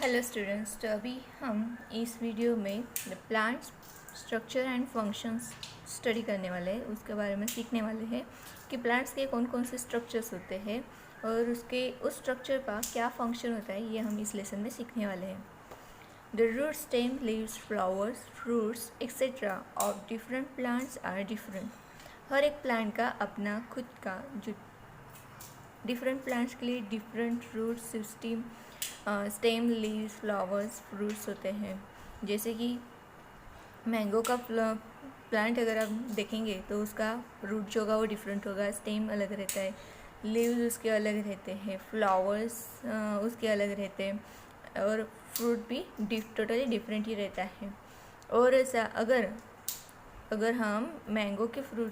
Hello students, तो अभी हम इस वीडियो में plants structure and functions study करने वाले हैं। उसके बारे में सीखने वाले हैं कि प्लांट्स के कौन कौन से स्ट्रक्चर्स होते हैं और उस स्ट्रक्चर का क्या फंक्शन होता है, ये हम इस लेसन में सीखने वाले हैं। The root, stem, leaves, flowers, fruits et cetera of different plants are different. हर एक प्लांट का अपना खुद का जो डिफरेंट प्लांट्स के लिए different root system, stem, leaves, flowers, fruits होते हैं। जैसे कि मैंगो का प्लांट अगर आप देखेंगे तो उसका रूट जो होगा वो डिफरेंट होगा, स्टेम अलग रहता है, लीव्स उसके अलग रहते हैं, फ्लावर्स उसके अलग रहते हैं और फ्रूट भी टोटली डिफरेंट ही रहता है। और ऐसा अगर हम मैंगो के फ्रूट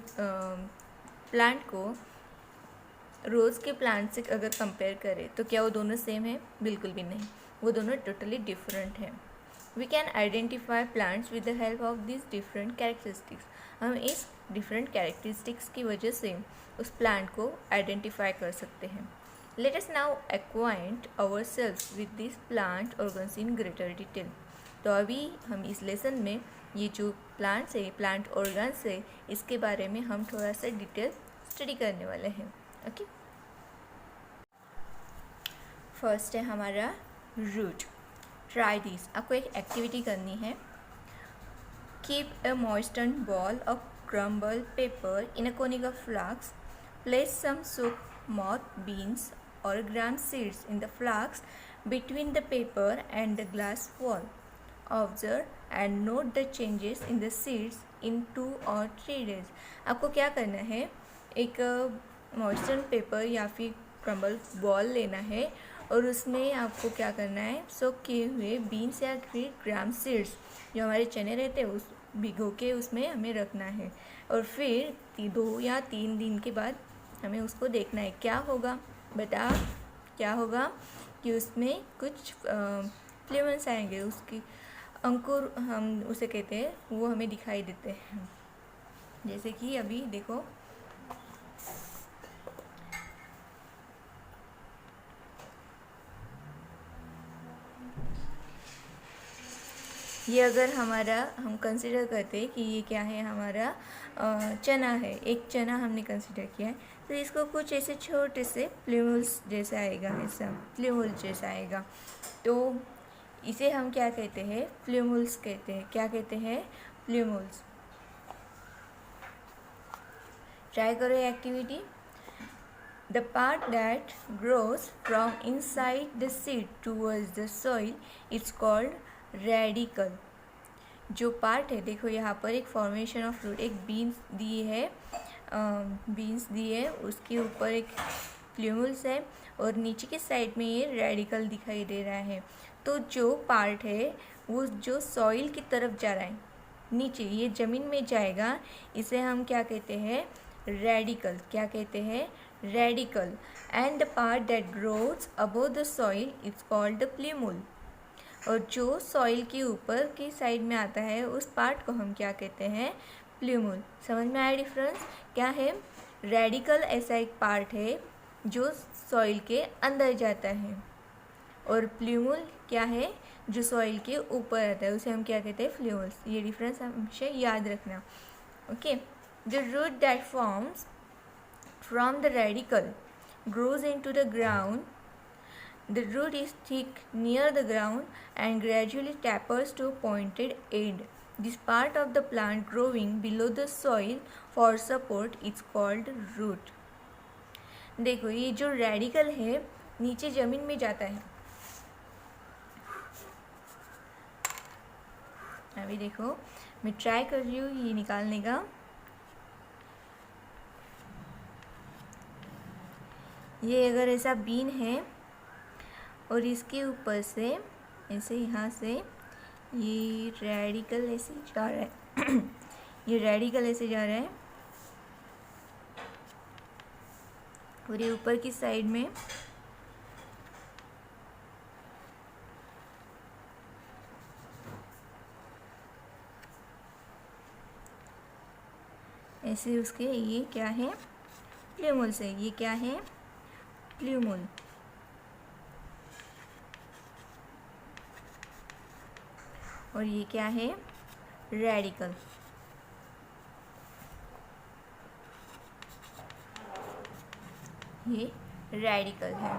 प्लांट को रोज़ के प्लांट से अगर कंपेयर करें तो क्या वो दोनों सेम है? बिल्कुल भी नहीं, वो दोनों टोटली डिफरेंट हैं। We can identify plants with the help of this different characteristics. हम इस डिफरेंट कैरेक्टरिस्टिक्स की वजह से उस प्लांट को आइडेंटिफाई कर सकते हैं। Let us now acquaint our self with this plant organs in greater detail. तो अभी हम इस लेसन में ये जो प्लांट्स है, प्लांट ऑर्गन्स है, इसके बारे में हम थोड़ा सा डिटेल स्टडी करने वाले हैं। ओके, फर्स्ट है हमारा रूट। Try this. आपको एक एक्टिविटी करनी है। Keep a moisten ball of crumble paper in a conical flask. Place some soaked moth beans or gram seeds in the flask between the paper and the glass wall. Observe and note the changes in the seeds in 2 or 3 days. आपको क्या करना है, एक moisture paper या फिर crumble ball लेना है और उसमें आपको क्या करना है, सोक किए हुए बीन्स या फिर ग्राम सीड्स जो हमारे चने रहते हैं उस भिगो के उसमें हमें रखना है। और फिर 2 या 3 दिन के बाद हमें उसको देखना है क्या होगा। बता क्या होगा कि उसमें कुछ फ्लेवर्स आएंगे, उसकी अंकुर हम उसे कहते हैं, वो हमें दिखाई देते हैं। जैसे कि अभी देखो, ये अगर हम कंसिडर करते हैं कि ये क्या है, हमारा चना है, एक चना हमने कंसिडर किया है, तो इसको कुछ ऐसे छोटे से प्ल्यूमल्स जैसा आएगा, ऐसा प्ल्यूमल जैसा आएगा। तो इसे हम क्या कहते हैं? प्ल्यूमल्स कहते हैं। क्या कहते हैं? प्ल्यूमल्स। ट्राई करो ये activity. The part that grows from inside the seed towards the soil is called radicle. जो पार्ट है, देखो यहाँ पर एक फॉर्मेशन ऑफ रूट, एक बीन्स दी है, उसके ऊपर एक प्ल्यूमल्स है और नीचे के साइड में ये रेडिकल दिखाई दे रहा है। तो जो पार्ट है वो जो सॉइल की तरफ जा रहा है, नीचे ये ज़मीन में जाएगा, इसे हम क्या कहते हैं? रेडिकल। क्या कहते हैं? Radicle. And the part that grows above the soil is called the plumule. और जो सॉइल के ऊपर की साइड में आता है उस पार्ट को हम क्या कहते हैं? प्ल्यूमल। समझ में आया डिफरेंस क्या है? रेडिकल ऐसा एक पार्ट है जो सॉइल के अंदर जाता है और प्ल्यूमल क्या है? जो सॉइल के ऊपर आता है, उसे हम क्या कहते हैं? फ्ल्यूमल्स। ये डिफरेंस हमेशा याद रखना। Okay, the root that forms from the radicle grows into the ground. The root is thick near the ground and gradually tapers to a pointed end. This part of the plant growing below the soil for support is called root. देखो, ये जो radical है नीचे ज़मीन में जाता है। अभी देखो, मैं ट्राई कर रही हूँ ये निकालने का। ये अगर ऐसा बीन है और इसके ऊपर से ऐसे यहाँ से ये रेडिकल ऐसे जा रहा है ये रेडिकल ऐसे जा रहा है और ये ऊपर की साइड में ऐसे उसके ये क्या है? प्ल्यूमल से। ये क्या है? प्ल्यूमल। और ये क्या है, रेडिकल। ये रेडिकल है।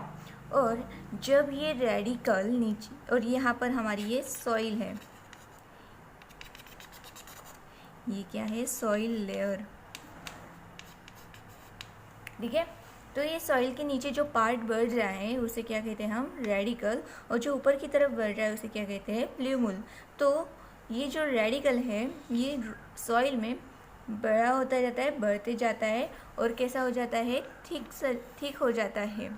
और जब ये रेडिकल नीचे, और यहाँ पर हमारी ये सॉइल है, ये क्या है, सॉइल लेयर, ठीक है। तो ये सॉइल के नीचे जो पार्ट बढ़ रहा है उसे क्या कहते हैं हम, रेडिकल, और जो ऊपर की तरफ बढ़ रहा है उसे क्या कहते हैं, प्ल्यूमुल। तो ये जो रेडिकल है ये सॉइल में बड़ा होता जाता है, बढ़ते जाता है, और कैसा हो जाता है, ठीक हो जाता है,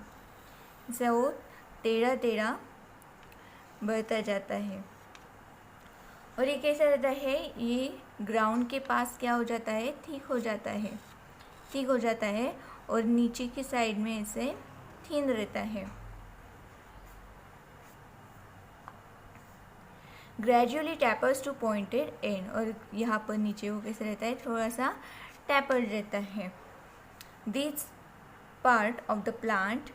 जैसे वो टेढ़ा टेढ़ा बढ़ता जाता है। और ये कैसा रहता है, ये ग्राउंड के पास क्या हो जाता है, ठीक हो जाता है, ठीक हो जाता है, और नीचे की साइड में ऐसे थिन रहता है। Gradually tapers to pointed end, और यहाँ पर नीचे वो कैसे रहता है, थोड़ा सा टैपर्ड रहता है। This part of the plant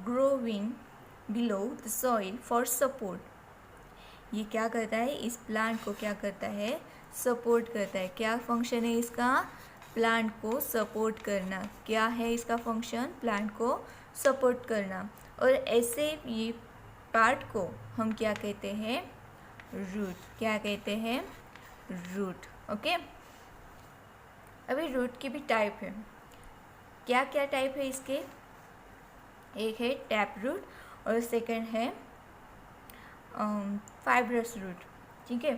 growing below the soil for support. ये क्या करता है, इस प्लांट को क्या करता है, सपोर्ट करता है। क्या फंक्शन है इसका, प्लांट को सपोर्ट करना। क्या है इसका फंक्शन, प्लांट को सपोर्ट करना। और ऐसे ये पार्ट को हम क्या कहते हैं, रूट। क्या कहते हैं, रूट। ओके। अभी रूट की भी टाइप है। क्या क्या टाइप है इसके, एक है टैप रूट, और सेकंड है फाइब्रस रूट, ठीक है।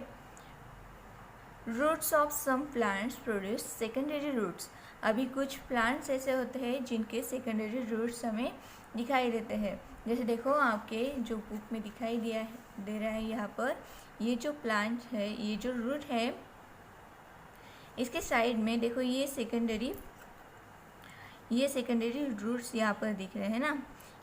Roots of some plants produce secondary roots. अभी कुछ प्लांट्स ऐसे होते हैं जिनके सेकेंडरी रूट्स हमें दिखाई देते हैं। जैसे देखो आपके जो बुक में दिखाई दे रहा है यहाँ पर, ये जो प्लांट है, ये जो रूट है, इसके साइड में देखो ये सेकेंडरी रूट्स यहाँ पर दिख रहे हैं ना।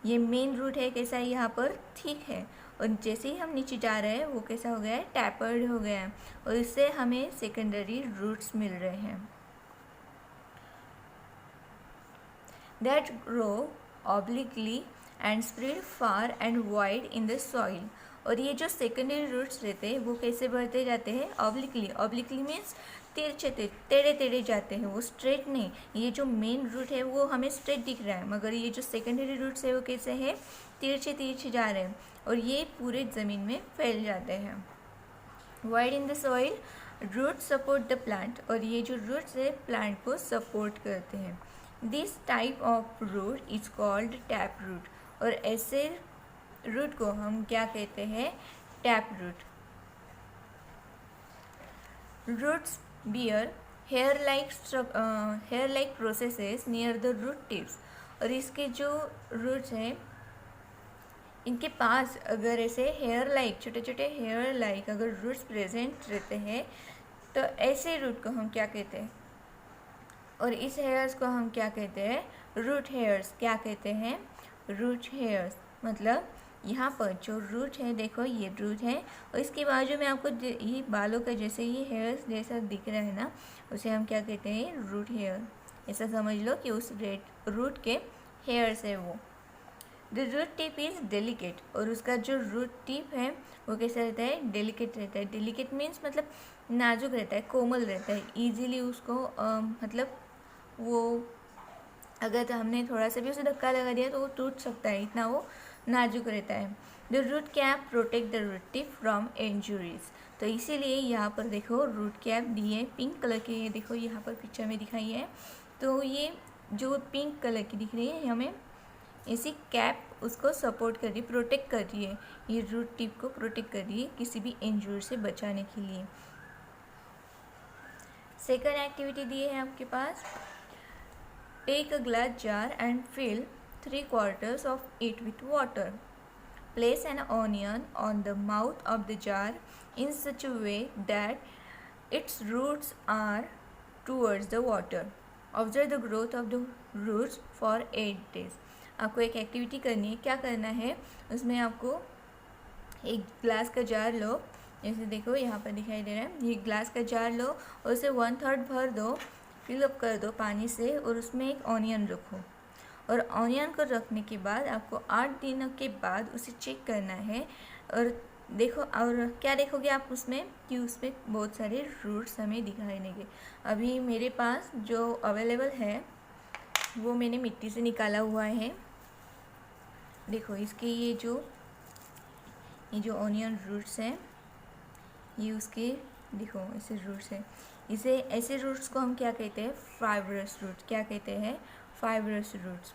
ये मेन रूट है, कैसा है यहाँ पर, ठीक है, और जैसे ही हम नीचे जा रहे हैं वो कैसा हो गया है, टैपर्ड हो गया है, और इससे हमें सेकेंडरी रूट्स मिल रहे हैं। That grow obliquely and spread far and wide in the soil. और ये जो सेकेंडरी रूट्स रहते हैं वो कैसे बढ़ते जाते हैं, ऑब्लिकली। ऑब्लिकली मीन्स तिरछे टेढ़े टेढ़े जाते हैं, वो स्ट्रेट नहीं। ये जो मेन रूट है वो हमें स्ट्रेट दिख रहा है, मगर ये जो सेकेंडरी रूट्स है वो कैसे है, तिरछे तिरछे जा रहे हैं, और ये पूरे ज़मीन में फैल जाते हैं। Wide in the soil, root support the plant. और ये जो रूट्स है प्लांट को सपोर्ट करते हैं। This type of root is called tap root. और ऐसे रूट को हम क्या कहते हैं, tap root. Roots bear hair like processes near the root tips. और इसके जो रूट्स हैं इनके पास अगर ऐसे हेयर लाइक, छोटे छोटे हेयर लाइक अगर रूट्स प्रेजेंट रहते हैं तो ऐसे रूट को हम क्या कहते हैं, और इस हेयर्स को हम क्या कहते हैं, रूट हेयर्स। क्या कहते हैं, रूट हेयर्स। मतलब यहाँ पर जो रूट है, देखो ये रूट है, और इसके बाजू में आपको ये बालों का जैसे ये हेयर्स जैसा दिख रहा है ना, उसे हम क्या कहते हैं, रूट हेयर। ऐसा समझ लो कि उस रूट के हेयर्स है वो। The root tip is delicate. और उसका जो रूट टिप है वो कैसा रहता है, डेलिकेट रहता है। डेलिकेट मीन्स मतलब नाजुक रहता है, कोमल रहता है, ईजिली उसको मतलब वो अगर हमने थोड़ा सा भी उसे धक्का लगा दिया तो वो टूट सकता है, इतना वो नाजुक रहता है। The root cap protect the root tip from injuries. तो इसीलिए यहाँ पर देखो रूट कैप दी है पिंक कलर के, ये देखो यहाँ पर पिक्चर में दिखाई है। तो ये जो पिंक कलर की दिख रही है हमें, ऐसी कैप उसको सपोर्ट कर रही है, प्रोटेक्ट कर रही है, ये रूट टिप को प्रोटेक्ट कर रही है किसी भी इंजूर से बचाने के लिए। सेकंड एक्टिविटी दी है आपके पास, take a glass jar and fill 3/4 of it with water. Place an onion on the mouth of the jar in such a way that its roots are towards the water. Observe the growth of the roots for 8 days. आपको एक activity करनी है। क्या करना है उसमें, आपको एक ग्लास का जार लो, जैसे देखो यहाँ पर दिखाई दे रहा है, ये ग्लास का जार लो और उसे 1/3 भर दो, फिलअप कर दो पानी से, और उसमें एक ऑनियन रखो। और ऑनियन को रखने के बाद आपको 8 दिनों के बाद उसे चेक करना है, और देखो, और क्या देखोगे आप उसमें कि उसमें बहुत सारे रूट्स हमें दिखाई देंगे। अभी मेरे पास जो अवेलेबल है वो मैंने मिट्टी से निकाला हुआ है। देखो इसके ये जो ऑनियन रूट्स हैं, ये उसके देखो ऐसे रूट्स हैं। इसे ऐसे रूट्स को हम क्या कहते हैं? Fibrous roots. क्या कहते हैं? Fibrous roots.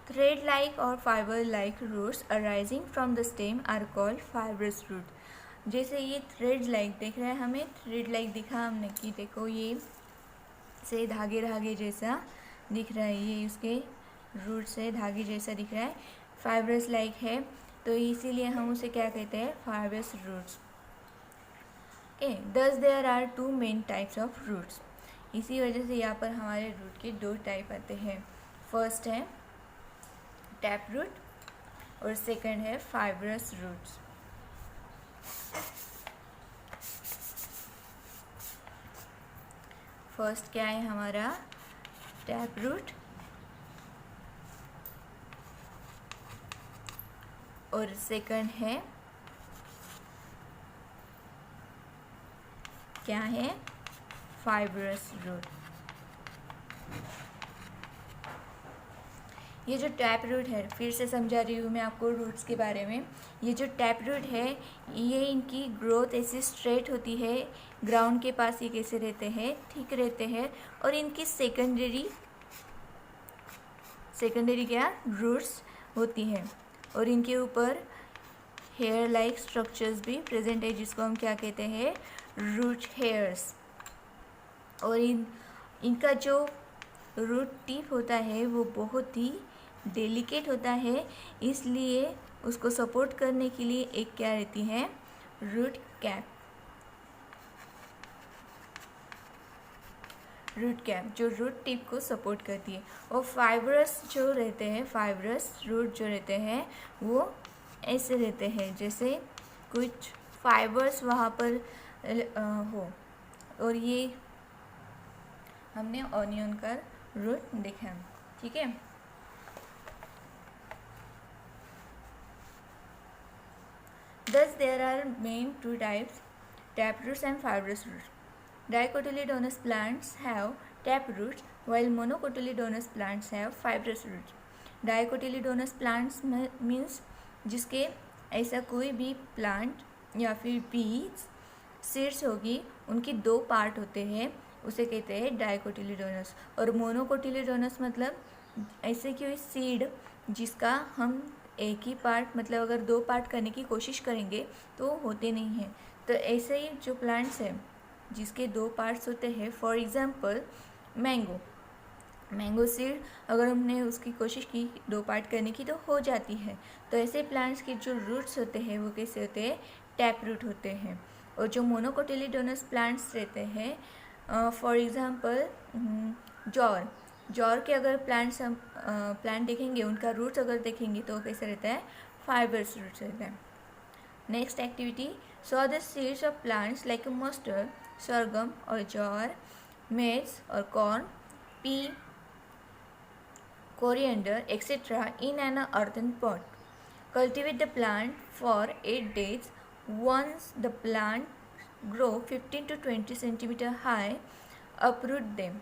थ्रेड लाइक और fibre like roots arising from the stem are called fibrous root. जैसे ये थ्रेड लाइक दिख रहा है हमें, थ्रेड लाइक दिखा हमने कि देखो ये से धागे धागे जैसा दिख रहा है, ये उसके रूट से धागे जैसा दिख रहा है, फाइब्रस लाइक है, तो इसीलिए हम उसे क्या कहते हैं? Fibrous roots. Okay, thus there are two main types of roots. इसी वजह से यहाँ पर हमारे रूट के दो टाइप आते हैं। फर्स्ट है टैप रूट और सेकंड है फाइब्रस रूट्स। फर्स्ट क्या है हमारा? टैप रूट, और सेकंड है क्या है? Fibrous root. ये जो टैप रूट है, फिर से समझा रही हूँ मैं आपको रूट्स के बारे में। ये जो टैप रूट है, ये इनकी ग्रोथ ऐसी स्ट्रेट होती है, ग्राउंड के पास ये कैसे रहते हैं? ठीक रहते हैं। और इनकी सेकेंडरी क्या? रूट्स होती हैं, और इनके ऊपर हेयर लाइक स्ट्रक्चर्स भी प्रेजेंट है, जिसको हम क्या कहते हैं? Root hairs. और इनका जो रूट टिप होता है वो बहुत ही डेलिकेट होता है, इसलिए उसको सपोर्ट करने के लिए एक क्या रहती है? Root cap. रूट कैप जो रूट टिप को सपोर्ट करती है। और फाइब्रस जो रहते हैं, फाइब्रस रूट जो रहते हैं वो ऐसे रहते हैं जैसे कुछ फाइबर्स वहाँ पर हो। और ये हमने ऑनियन का रूट देखा, ठीक है। Thus there are main two types, taproots and fibrous roots. Dicotyledonous plants have taproots while monocotyledonous plants have fibrous roots. Dicotyledonous plants means जिसके ऐसा कोई भी प्लांट या फिर बीज सीड्स होगी, उनकी दो पार्ट होते हैं, उसे कहते हैं डाइकोटिलीडोनस। और मोनोकोटिलीडोनस मतलब ऐसे कोई सीड जिसका हम एक ही पार्ट, मतलब अगर दो पार्ट करने की कोशिश करेंगे तो होते नहीं हैं। तो ऐसे ही जो प्लांट्स हैं जिसके दो पार्ट्स होते हैं, फॉर एग्जांपल मैंगो सीड, अगर हमने उसकी कोशिश की दो पार्ट करने की तो हो जाती है। तो ऐसे प्लांट्स के जो रूट्स होते हैं वो कैसे होते हैं? टैप रूट होते हैं। और जो मोनोकोटिलीडोनस प्लांट्स रहते हैं, फॉर एग्जांपल जॉर के अगर प्लांट देखेंगे, उनका रूट्स अगर देखेंगे तो कैसे रहता है? फाइबर्स रूट्स रहता है। Next activity, saw the seeds of plants like mustard, sorghum और जॉर, मेज और corn, pea, coriander, etc. in an earthen pot. Cultivate the plant for 8 days. Once the plant grow 15 to 20 centimeter high, uproot them.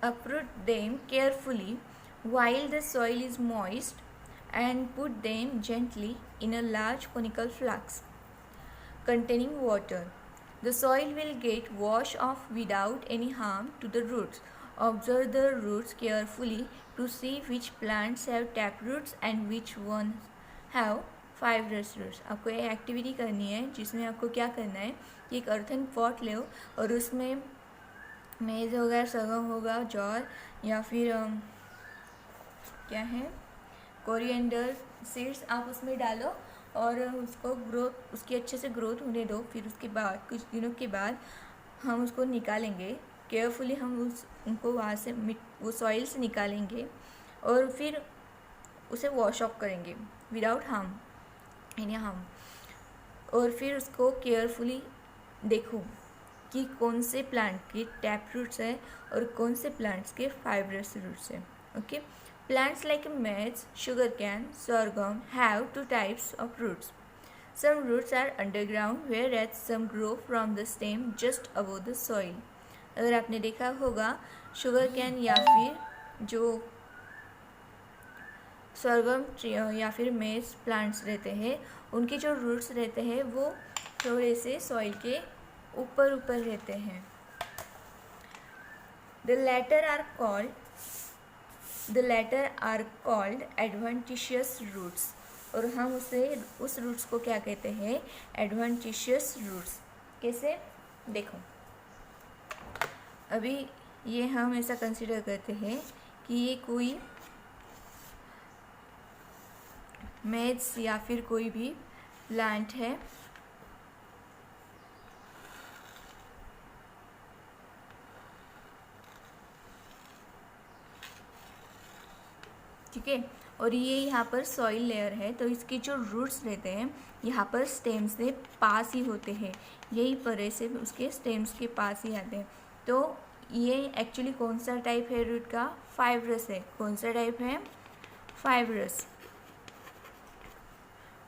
Uproot them carefully while the soil is moist and put them gently in a large conical flask containing water. The soil will get washed off without any harm to the roots. Observe the roots carefully to see which plants have tap roots and which ones have fibrous roots. आपको ये activity करनी है जिसमें आपको क्या करना है कि एक अर्थन पॉट लो और उसमें मेज होगा, सरगम होगा, जॉर या फिर क्या है कोरिएंडर सीड्स, आप उसमें डालो और उसको ग्रोथ, उसकी अच्छे से ग्रोथ होने दो। फिर उसके बाद कुछ दिनों के बाद हम उसको निकालेंगे केयरफुली, हम उनको वहाँ से वो सॉइल से निकालेंगे और फिर उसे वॉश ऑफ करेंगे विदाउट हार्म। एंड यहाँ और फिर उसको केयरफुली देखो कि कौन से प्लांट के टैप रूट्स है और कौन से प्लांट्स के फाइब्रस रूट्स है. Okay, plants like maize, sugarcane, sorghum have two types of roots. Some roots are underground whereas some grow from the stem just above the soil. अगर आपने देखा होगा शुगर कैन या फिर जो सरगम या फिर मेज प्लांट्स रहते हैं, उनके जो रूट्स रहते हैं वो थोड़े से सॉइल के ऊपर ऊपर रहते हैं. The latter are called adventitious roots. और हम उस रूट्स को क्या कहते हैं? Adventitious roots. कैसे? देखो, अभी ये हम ऐसा कंसिडर करते हैं कि ये कोई मेज या फिर कोई भी प्लांट है. ठीक है, और ये यहाँ पर सॉइल लेयर है, तो इसके जो रूट्स रहते हैं यहाँ पर स्टेम से पास ही होते हैं, यही पर ऐसे उसके स्टेम्स के पास ही आते हैं. तो ये एक्चुअली कौन सा टाइप है रूट का? फाइब्रस है. कौन सा टाइप है?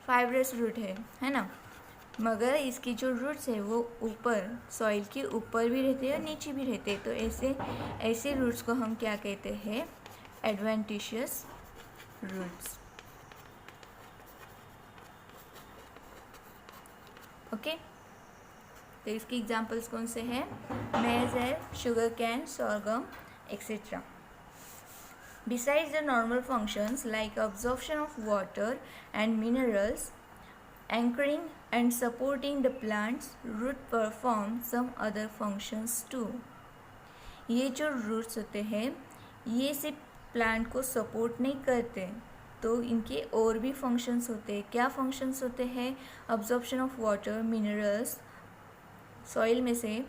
फाइब्रस रूट है ना. मगर इसकी जो रूट्स है वो ऊपर सॉइल के ऊपर भी रहते हैं और नीचे भी रहते हैं. तो ऐसे रूट्स को हम क्या कहते हैं? Adventitious roots. ओके, तो इसके एग्जांपल्स कौन से हैं? मेज है, sugar cane, sorghum, etc. Besides the normal functions like absorption of water and minerals, anchoring and supporting the plant's root perform some other functions too. ये जो roots होते हैं ये सिर्फ प्लांट को सपोर्ट नहीं करते, तो इनके और भी फंक्शंस होते हैं. क्या फंक्शंस होते हैं? Absorption of water, minerals, soil में से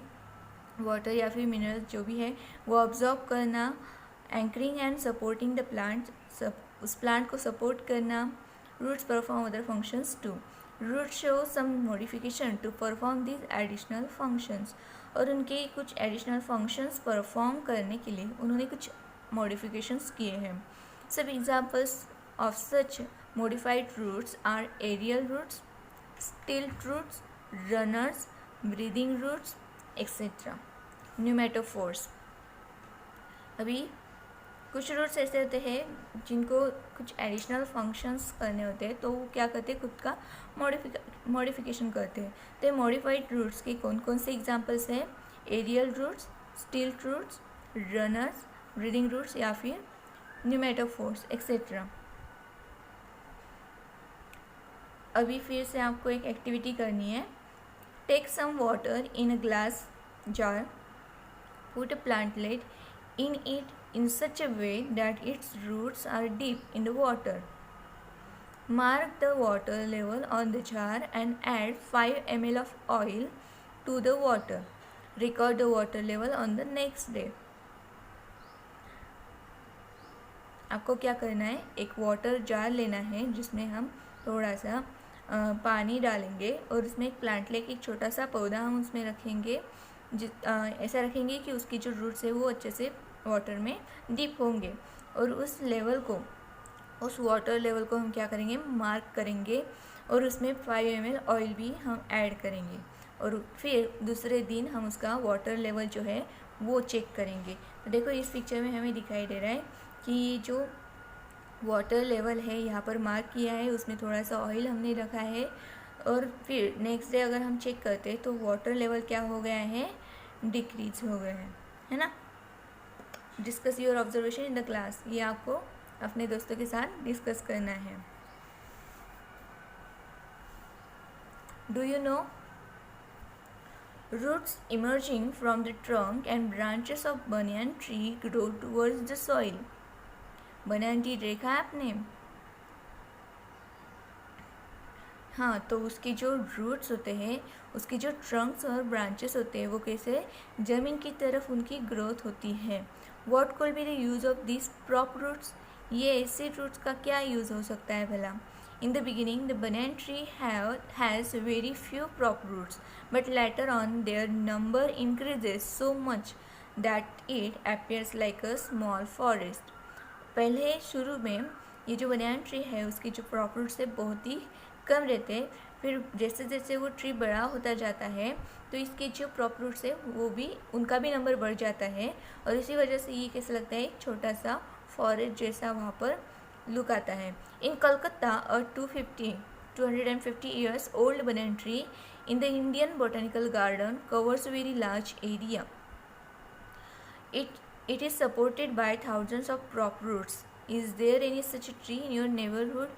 वाटर या फिर मिनरल्स जो भी है वो अब्जॉर्ब करना, anchoring and supporting the plant, उस प्लांट को सपोर्ट करना. Roots perform other functions too. Roots show some modification to perform this additional functions. और उनके कुछ एडिशनल फंक्शंस परफॉर्म करने के लिए उन्होंने कुछ मॉडिफिकेशंस किए हैं. Some examples of such modified roots are aerial roots, stilt roots, runners, breathing roots, etcetera. Pneumatophores. अभी कुछ रूट्स ऐसे होते हैं जिनको कुछ एडिशनल फंक्शंस करने होते हैं, तो वो क्या करते हैं? खुद का मॉडिफिकेशन करते हैं. तो मॉडिफाइड रूट्स के कौन कौन से एग्जाम्पल्स हैं? Aerial roots, stilt roots, runners, breathing roots या फिर न्यूमेटोफोर्स, एक्सेट्रा. अभी फिर से आपको एक एक्टिविटी करनी है. Take some water in a glass jar, put a plantlet in it in such a way that its roots are deep in the water. Mark the water level on the jar and add 5 ml of oil to the water. Record the water level on the next day. आपको क्या करना है? एक water jar लेना है जिसमें हम थोड़ा सा पानी डालेंगे और उसमें एक प्लांट लेके एक छोटा सा पौधा हम उसमें रखेंगे. ऐसा रखेंगे कि उसकी जो रूट्स है वो अच्छे से वाटर में डीप होंगे. और उस वाटर लेवल को हम क्या करेंगे? मार्क करेंगे और उसमें 5 ml ऑयल भी हम ऐड करेंगे. और फिर दूसरे दिन हम उसका वाटर लेवल जो है वो चेक करेंगे. तो देखो इस पिक्चर में हमें दिखाई दे रहा है कि जो वाटर लेवल है यहाँ पर मार्क किया है, उसमें थोड़ा सा ऑयल हमने रखा है. और फिर नेक्स्ट डे अगर हम चेक करते हैं तो वाटर लेवल क्या हो गया है? डिक्रीज हो गया है ना. Discuss your observation in the class. ये आपको अपने दोस्तों के साथ डिस्कस करना है. Do you know roots emerging from the trunk and branches of banyan tree grow towards the soil. Banyan tree देखा है आपने? हाँ, तो उसके जो रूट्स होते हैं, उसके जो ट्रंक्स और ब्रांचेस होते हैं वो कैसे ज़मीन की तरफ उनकी ग्रोथ होती है. What could be the use of this prop roots? ये ऐसे रूट्स का क्या यूज़ हो सकता है भला? In the beginning, the banyan tree has very few prop roots, but later on their number increases so much that it appears like a small forest. पहले शुरू में ये जो banyan tree है उसके जो prop roots है बहुत ही कम रहते हैं, फिर जैसे जैसे वो ट्री बड़ा होता जाता है तो इसके जो प्रॉप रूट्स है वो भी उनका भी नंबर बढ़ जाता है, और इसी वजह से ये कैसा लगता है, एक छोटा सा फॉरेस्ट जैसा वहाँ पर लुक आता है. इन कलकत्ता अ 250 years old banyan tree in the Indian Botanical Garden covers a very large area. It is supported by thousands of prop roots. Is there any such tree in your neighborhood?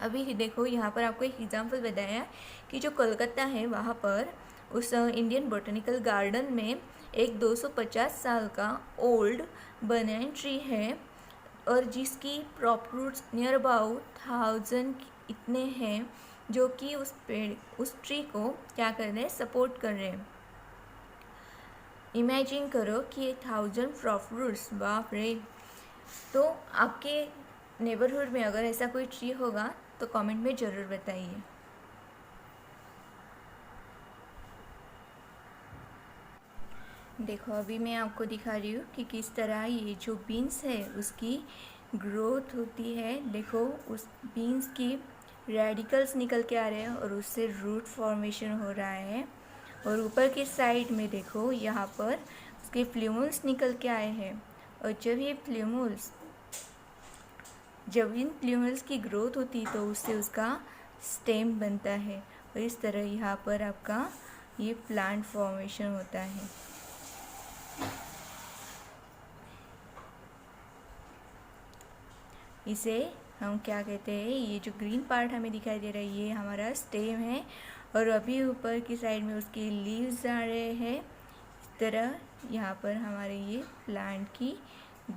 अभी देखो यहाँ पर आपको एक example बताया कि जो कोलकाता है वहाँ पर उस इंडियन बोटेनिकल गार्डन में एक 250 साल का ओल्ड बनैन ट्री है, और जिसकी प्रॉप रूट्स नियर अबाउट 1000 इतने हैं, जो कि उस ट्री को क्या कर रहे हैं, सपोर्ट कर रहे हैं. इमेजिन करो कि 1000 प्रॉप रूट्स, बाप रे. तो आपके नेबरहुड में अगर ऐसा कोई ट्री होगा तो कमेंट में ज़रूर बताइए. देखो अभी मैं आपको दिखा रही हूँ कि किस तरह ये जो बीन्स है उसकी ग्रोथ होती है. देखो उस बीन्स की रेडिकल्स निकल के आ रहे हैं और उससे रूट फॉर्मेशन हो रहा है. और ऊपर की साइड में देखो यहाँ पर उसके फ्ल्यूमुल्स निकल के आए हैं, और जब इन प्ल्यूमल्स की ग्रोथ होती तो उससे उसका स्टेम बनता है, और इस तरह यहाँ पर आपका ये प्लांट फॉर्मेशन होता है. इसे हम क्या कहते हैं, ये जो ग्रीन पार्ट हमें दिखाई दे रहा है ये हमारा स्टेम है, और अभी ऊपर की साइड में उसके लीव्स आ रहे हैं. इस तरह यहाँ पर हमारे ये प्लांट की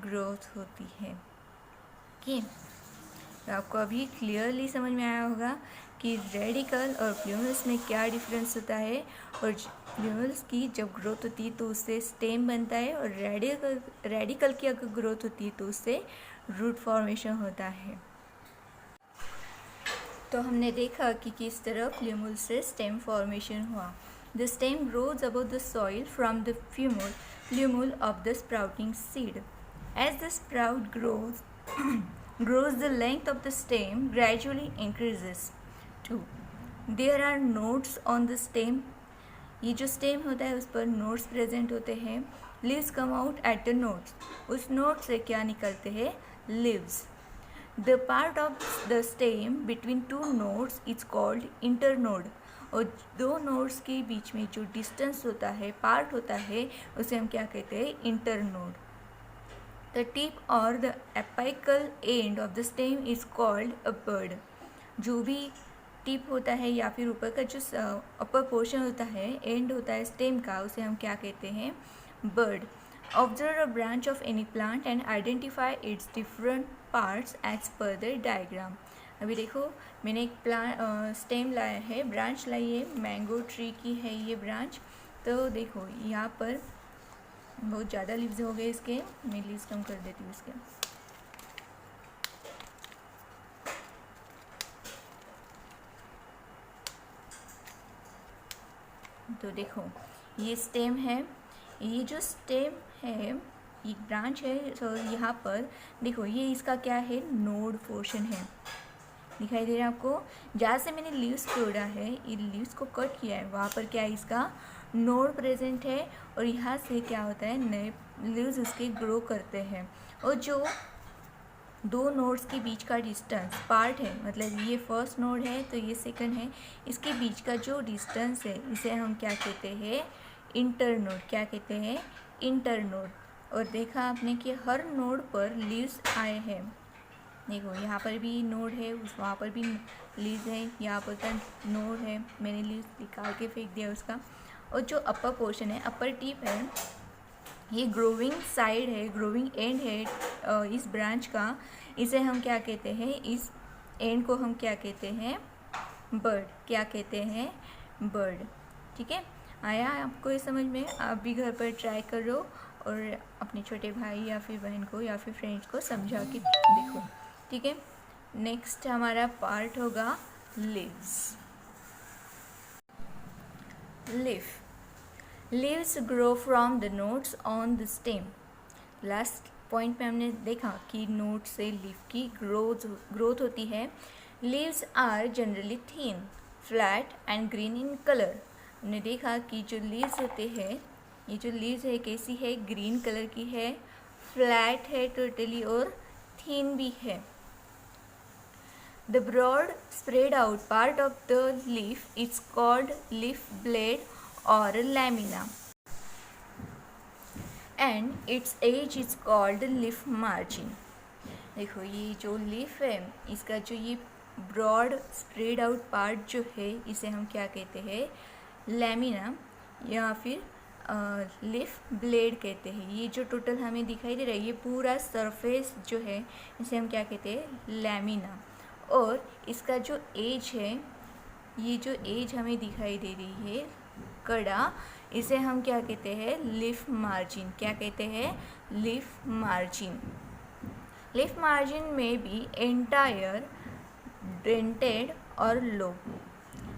ग्रोथ होती है. ओके, तो आपको अभी क्लियरली समझ में आया होगा कि रेडिकल और प्ल्यूमल्स में क्या डिफरेंस होता है, और प्ल्यूमल्स की जब ग्रोथ होती है तो उससे स्टेम बनता है, और रेडिकल की अगर ग्रोथ होती है तो उससे रूट फॉर्मेशन होता है. तो हमने देखा कि किस तरह प्ल्यूमल से स्टेम फॉर्मेशन हुआ. The stem grows above the soil from the plumule of the sprouting seed. As the sprout grows, the length of the stem gradually increases. 2. There are nodes on the stem. ये जो stem होता है उस पर nodes present होते हैं. Leaves come out at the nodes. उस node से क्या निकलते हैं, leaves. The part of the stem between two nodes is called internode. और दो नोड्स के बीच में जो डिस्टेंस होता है, पार्ट होता है, उसे हम क्या कहते हैं, इंटरनोड. द टिप और the apical end of the stem is called a bird. जो भी टिप होता है या फिर ऊपर का जो अपर पोर्शन होता है, एंड होता है स्टेम का, उसे हम क्या कहते हैं, bud. Observe a branch of any plant and identify its different parts as per the diagram. अभी देखो मैंने एक स्टेम लाया है, ब्रांच लाई है, मैंगो ट्री की है ये ब्रांच. तो देखो यहाँ पर बहुत ज़्यादा लीव्स हो गए इसके, मैं लीव्स कम कर देती हूँ इसके. तो देखो ये स्टेम है, ये जो स्टेम है ये ब्रांच है. तो यहाँ पर देखो ये इसका क्या है, नोड पोर्शन है, दिखाई दे रहा है आपको. जहाँ से मैंने लीव्स तोड़ा है, ये लीव्स को कट किया है, वहाँ पर क्या है, इसका नोड प्रेजेंट है, और यहाँ से क्या होता है, नए लीव्स उसके ग्रो करते हैं. और जो दो नोड्स के बीच का डिस्टेंस पार्ट है, मतलब ये फर्स्ट नोड है तो ये सेकंड है, इसके बीच का जो डिस्टेंस है इसे हम क्या कहते हैं, इंटरनोड. क्या कहते हैं, इंटरनोड. और देखा आपने कि हर नोड पर लीव्स आए हैं. देखो यहाँ पर भी नोड है, वहाँ पर भी लीव्स है, यहाँ पर का नोड है, मैंने लीव्स निकाल के फेंक दिया उसका. और जो अपर पोर्शन है, अपर टिप है, ये ग्रोविंग साइड है, ग्रोविंग एंड है इस ब्रांच का, इसे हम क्या कहते हैं, इस एंड को हम क्या कहते हैं, बर्ड. क्या कहते हैं, बर्ड. ठीक है, आया आपको ये समझ में. आप भी घर पर ट्राई करो और अपने छोटे भाई या फिर बहन को या फिर फ्रेंड्स को समझा के देखो. ठीक है, नेक्स्ट हमारा पार्ट होगा leaves. Leaves grow from the notes on the stem. Last point में हमने देखा कि नोट से लीफ की ग्रोथ होती है। Leaves are generally thin, flat and green in colour. हमने देखा कि जो लीव्स होते हैं, ये जो लीव्स है कैसी है, ग्रीन कलर की है, फ्लैट है टोटली और थिन भी है। The broad spread out part of the leaf is called leaf blade or lamina, and its edge is called leaf margin. देखो ये जो लीफ है, इसका जो ये ब्रॉड स्प्रेड आउट पार्ट जो है, इसे हम क्या कहते हैं, लैमिना या फिर लीफ ब्लेड कहते हैं। ये जो टोटल हमें दिखाई दे रहा है, ये पूरा सरफेस जो है, इसे हम क्या कहते हैं, लैमिना। और इसका जो एज है, ये जो एज हमें दिखाई दे रही है, कड़ा, इसे हम क्या कहते हैं, लीफ मार्जिन। क्या कहते हैं, लीफ मार्जिन। लीफ मार्जिन में भी एंटायर, डेंटेड और लोब।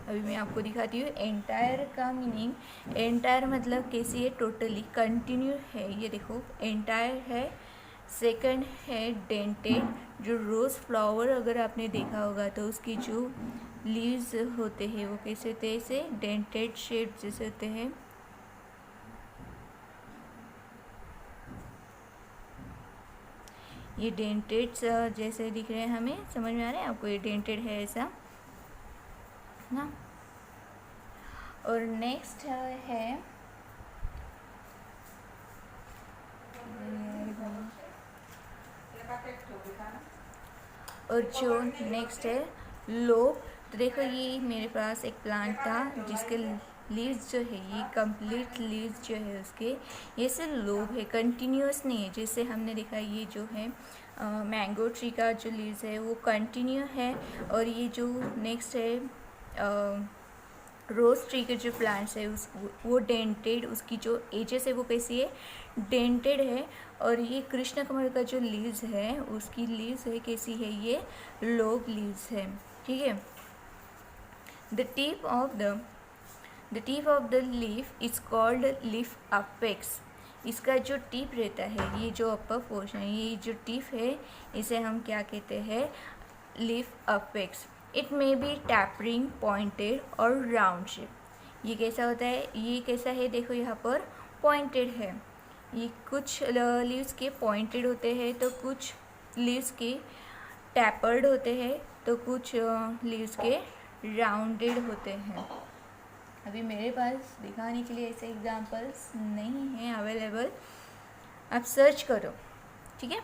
अभी मैं आपको दिखाती हूँ एंटायर का मीनिंग। एंटायर मतलब कैसी है, टोटली कंटिन्यू है। ये देखो एंटायर है। सेकंड है डेंटेड, जो रोज़ फ्लावर अगर आपने देखा होगा तो उसकी जो लीव्स होते हैं वो कैसे होते हैं, ऐसे डेंटेड शेप जैसे होते हैं। ये डेंटेड जैसे दिख रहे हैं, हमें समझ में आ रहा है आपको, ये डेंटेड है ऐसा ना। और नेक्स्ट है और जो नेक्स्ट है लोब। तो देखो ये मेरे पास एक प्लांट था जिसके लीव्स जो है, ये कंप्लीट लीव्स जो है उसके, ये सिर्फ लोब है, कंटिन्यूस नहीं है। जैसे हमने देखा ये जो है मैंगो ट्री का जो लीव्स है वो कंटिन्यू है। और ये जो नेक्स्ट है रोज़ ट्री के जो प्लांट्स है वो डेंटेड, उसकी जो एजेस है वो कैसी है, डेंटेड है। और ये कृष्ण कमल का जो लीव्स है, उसकी लीव्स है कैसी है, ये लोब लीव्स है। ठीक है। The tip of the leaf is called leaf apex. इसका जो टिप रहता है, ये जो अपर पोर्शन है, ये जो टिप है, इसे हम क्या कहते हैं, leaf apex. It may B tapering, pointed और राउंड शेप। ये कैसा होता है, ये कैसा है, देखो यहाँ पर पॉइंटेड है। ये कुछ लीव्स के पॉइंटेड होते हैं, तो कुछ लीव्स के टैपर्ड होते हैं, तो कुछ लीव्स के राउंडेड होते हैं। अभी मेरे पास दिखाने के लिए ऐसे एग्जांपल्स नहीं हैं अवेलेबल, आप सर्च करो। ठीक है।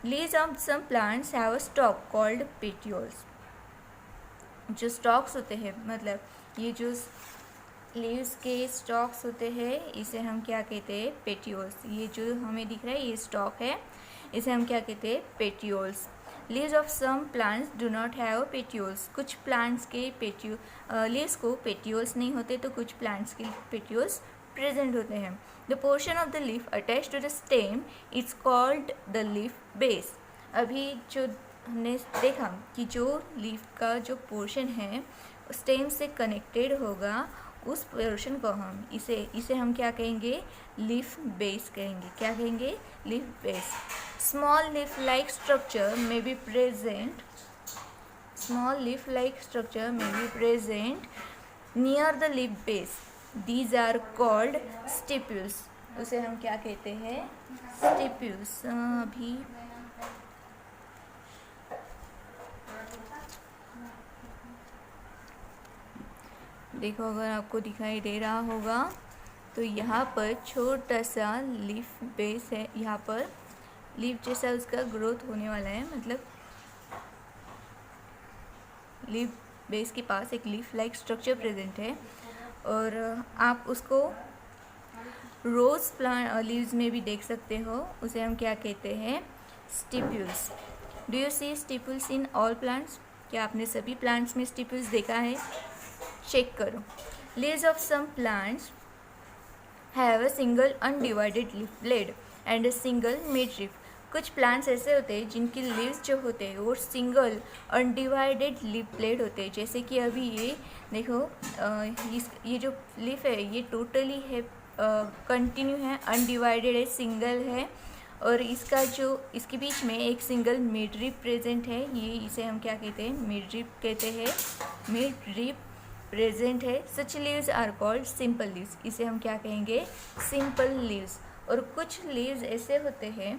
Leaves of some plants have a stalk called petioles. जो स्टॉक्स होते हैं, मतलब ये जो लीव्स के स्टॉक्स होते हैं, इसे हम क्या कहते हैं, पेटियोल्स। ये जो हमें दिख रहा है ये स्टॉक है, इसे हम क्या कहते हैं, petioles. Leaves of some plants do not have petioles. कुछ प्लांट्स के लीव्स को पेटियोल्स नहीं होते, तो कुछ प्लांट्स के पेटियोल्स प्रेजेंट होते हैं। The portion of the leaf attach to the stem is called the leaf base. अभी जो हमने देखा कि जो लीफ का जो पोर्शन है स्टेम से कनेक्टेड होगा, उस पोर्शन को हम इसे हम क्या कहेंगे, लीफ बेस कहेंगे। क्या कहेंगे, leaf base. Small leaf like structure may be present near the leaf base. These are called stipules. उसे हम क्या कहते हैं, स्टिप्यूल्स। अभी देखो अगर आपको दिखाई दे रहा होगा तो यहाँ पर छोटा सा लीफ बेस है, यहाँ पर लीफ जैसा उसका ग्रोथ होने वाला है, मतलब लीफ बेस के पास एक लीफ लाइक स्ट्रक्चर प्रेजेंट है। और आप उसको रोज़ प्लांट लीव्स में भी देख सकते हो, उसे हम क्या कहते हैं, stipules. Do you see stipules in all plants? क्या आपने सभी प्लांट्स में स्टिप्यूल्स देखा है? चेक करो। Leaves of some plants have a single undivided leaf blade and a single midleaf कुछ प्लांट्स ऐसे होते हैं जिनकी लीव्स जो होते हैं वो सिंगल अनडिवाइडेड लीफ प्लेट होते हैं, जैसे कि अभी ये देखो, ये जो लीफ है ये टोटली है कंटिन्यू है, अनडिवाइडेड है, सिंगल है, और इसके बीच में एक सिंगल मिड रिप प्रेजेंट है। ये इसे हम क्या कहते हैं, मिड रिप कहते हैं, मिड रिप प्रेजेंट है। Such leaves are called simple leaves, इसे हम क्या कहेंगे, सिंपल लीव्स। और कुछ लीव्स ऐसे होते हैं,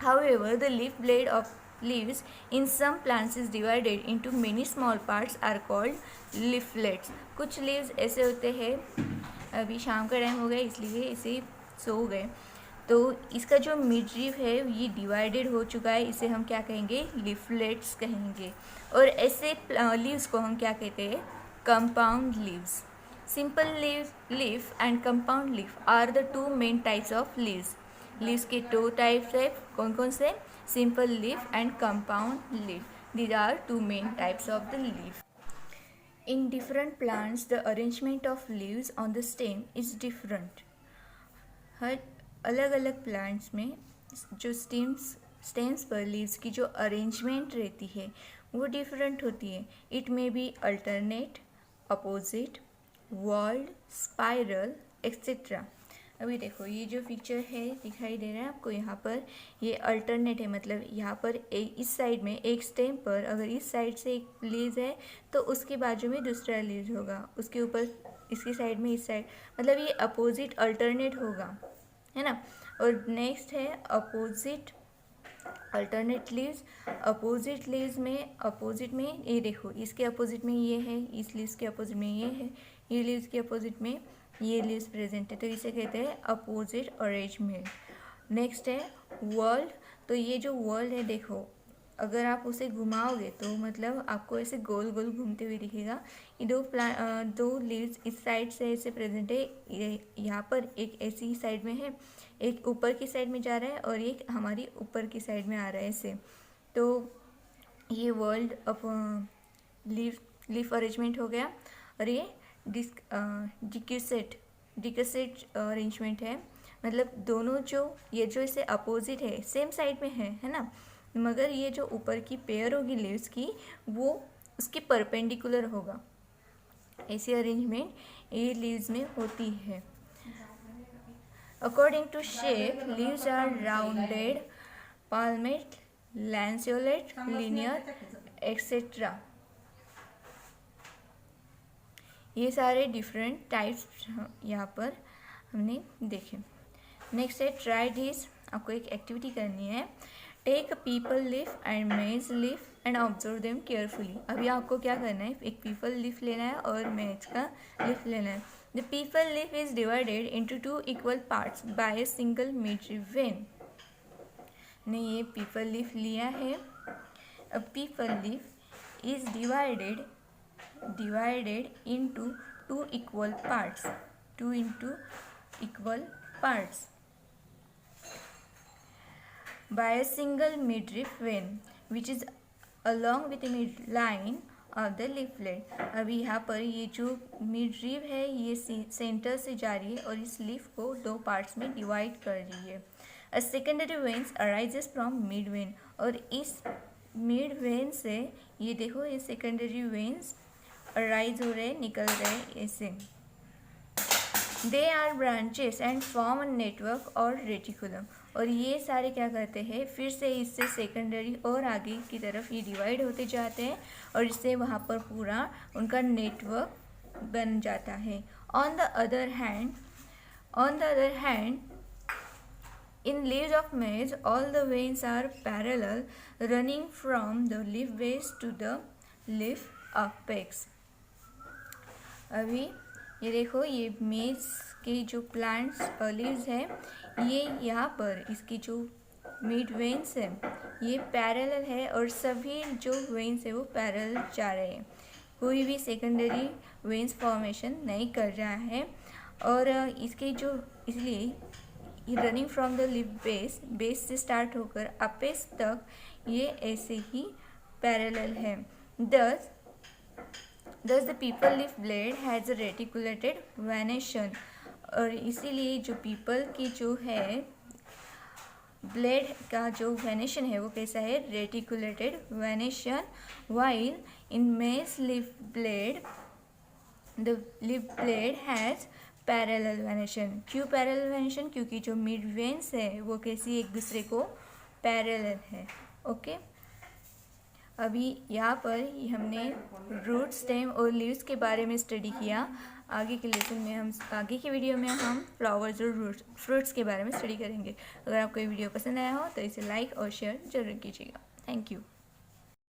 however the leaf blade of leaves in some plants is divided into many small parts are called leaflets। कुछ लीव्स ऐसे होते हैं, अभी शाम का टाइम हो गया इसलिए इसे सो गए, तो इसका जो मिड लीफ है ये डिवाइडेड हो चुका है, इसे हम क्या कहेंगे, लीफलेट्स कहेंगे। और ऐसे लीव्स को हम क्या कहते हैं, compound leaves. Simple leaf and compound leaf are the two main types of leaves. Leaves के दो टाइप्स है, कौन कौन से, simple leaf and compound leaf, these are two main types of the leaf. In different plants, the arrangement of leaves on the stem is different। हर अलग अलग plants में जो स्टेम्स पर लीव्स की जो अरेंजमेंट रहती है वो डिफरेंट होती है। It may be alternate, opposite, whorled, spiral etcetera. अभी देखो ये जो पिक्चर है दिखाई दे रहा है आपको, यहाँ पर ये अल्टरनेट है, मतलब यहाँ पर इस साइड में एक स्टेम पर अगर इस साइड से एक लीव्स है तो उसके बाजू में दूसरा लीव्स होगा, उसके ऊपर इसकी साइड में इस साइड, मतलब ये अपोजिट अल्टरनेट होगा, है ना। और नेक्स्ट है opposite alternate leaves. Opposite leaves में, अपोजिट में ये देखो इसके अपोजिट में ये है, इस लीव्स के अपोजिट में ये है, ये लीव्स के अपोजिट में ये लीव्स प्रेजेंट है, तो इसे कहते हैं अपोजिट अरेंजमेंट। नेक्स्ट है वर्ल्ड। तो ये जो वर्ल्ड है देखो, अगर आप उसे घुमाओगे तो मतलब आपको ऐसे गोल गोल घूमते हुए दिखेगा। ये दो लीव्स इस साइड से ऐसे प्रेजेंट है, यहाँ पर एक ऐसी साइड में है, एक ऊपर की साइड में जा रहा है और एक हमारी ऊपर की साइड में आ रहा है ऐसे। तो ये वर्ल्ड लीफ अरेंजमेंट हो गया। और ये डिक्यूसेट अरेंजमेंट है, मतलब दोनों ये जो इसे अपोजिट है, सेम साइड में है ना, मगर ये जो ऊपर की पेयर होगी लीव्स की वो उसकी परपेंडिकुलर होगा। ऐसी अरेंजमेंट ये लीव्स में होती है। According to shape leaves are rounded, palmate, lanceolate, linear et cetera. ये सारे डिफरेंट टाइप्स यहाँ पर हमने देखे। नेक्स्ट है ट्राई दिस। आपको एक एक्टिविटी करनी है, take a peepal leaf and maize leaf and observe them carefully. अभी आपको क्या करना है, एक पीपल लीफ लेना है और मेज का लीफ लेना है। The people leaf is divided into 2 equal parts bye a single mid when. ने ये पीपल लीफ लिया है। अ peepal leaf is divided into 2 equal parts, 2 into equal parts by a single midrib vein which is along with the midline of the leaflet। अभी यहाँ पर ये जो midrib है ये सेंटर से जा रही है और इस लीफ को 2 पार्ट्स में डिवाइड कर रही है। A secondary veins arises from mid vein, और इस मिड वेन से ये देखो ये सेकेंडरी वेन्स अराइज हो रहे, निकल रहे ऐसे। They are branches and form a network और रेटिकुलम, और ये सारे क्या करते हैं, फिर से इससे सेकेंडरी और आगे की तरफ ये डिवाइड होते जाते हैं और इससे वहाँ पर पूरा उनका नेटवर्क बन जाता है। On the other hand in leaves of maize, all the veins are parallel, running from the leaf base to the leaf apex। अभी ये देखो ये मेज के जो प्लांट्स लीव्स है ये यहाँ पर इसकी जो मिड वेन्स है ये पैरेलल है और सभी जो वेन्स है वो पैरेलल जा रहे हैं, कोई भी सेकेंडरी वेन्स फॉर्मेशन नहीं कर रहा है। और इसके जो इसलिए running from the leaf base से स्टार्ट होकर अपेक्स तक ये ऐसे ही पैरेलल है। दस the people leaf blade has a reticulated venation, और इसीलिए जो पीपल की जो है ब्लेड का जो वेनेशन है वो कैसा है, reticulated venation, while in mess leaf blade the leaf blade has parallel venation. क्यों पैरेलल वेनेशन? क्योंकि जो मिड वेन्स है वो कैसी एक दूसरे को पैरेलल है। ओके, अभी यहाँ पर हमने रूट, स्टेम और लीव्स के बारे में स्टडी किया। आगे के लेसन में हम, आगे की वीडियो में हम फ्लावर्स और रूट्स, फ्रूट्स के बारे में स्टडी करेंगे। अगर आपको ये वीडियो पसंद आया हो तो इसे लाइक और शेयर जरूर कीजिएगा। Thank you.